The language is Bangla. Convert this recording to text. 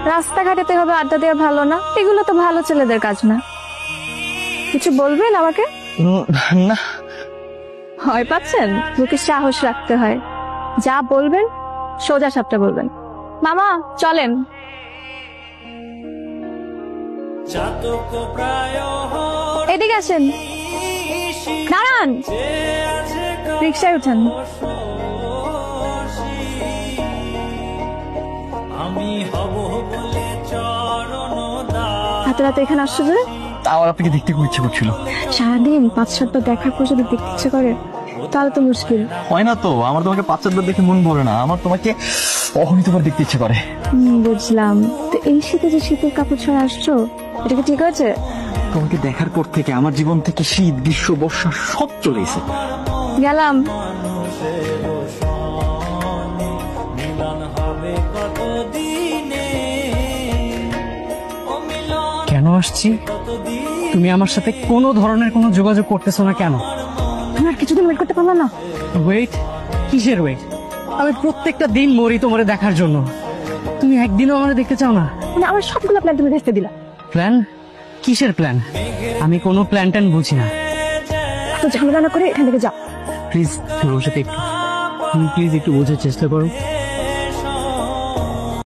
রাস্তাঘাটেতে হবে আড্ডা দেওয়া ভালো না, এগুলো তো ভালো ছেলেদের কাজ না। কিছু বলবেন আমাকে? না। ভয় পাচ্ছেন? মুখে সাহস রাখতে হয়। যা বলবেন সোজা সাপটা বলবেন। মামা চলেন। এদিকে আসেন। দাঁড়ান, রিক্সায় উঠেন। হাতে রাতে এখানে আসছো যে? আমার আপনাকে দেখতে খুব ইচ্ছে করছিল। সারাদিন 5-7বার দেখার পর যদি দেখতে ইচ্ছে করে তাহলে তো মুশকিল। হয় না তো, আমার তোমাকে 5-7বার দেখে মন ভরে না, আমার তোমাকে অগণিতবার দেখতে ইচ্ছে করে। বুঝলাম। তো এই শীতে যে শীতের কাপড় ছড়া আসছো, এটা কি ঠিক আছে? তোমাকে দেখার পর থেকে আমার জীবন থেকে শীত, গ্রীষ্ম, বর্ষা সব চলে এসে গেলাম। কেন আসছি? তুমি আমার সাথে কোনো ধরনের কোনো যোগাযোগ করতেছো না কেন? তুমি আর কিছুদিন ওয়েট করতে পারলো না? ওয়েট? কিসের ওয়েট? আমি প্রত্যেকটা দিন মরি তোমারে দেখার জন্য, তুমি একদিনও আমারে দেখতে চাও না। মানে আমার সবগুলো প্ল্যান তুমি দেখতে দিলা। প্ল্যান? কিসের প্ল্যান? আমি কোনো প্ল্যান ট্যান বুঝি না। তো ঝামেলা না করে এখান থেকে যাও প্লিজ, তোমার সাথে একটু, তুমি প্লিজ একটু বোঝার চেষ্টা করো।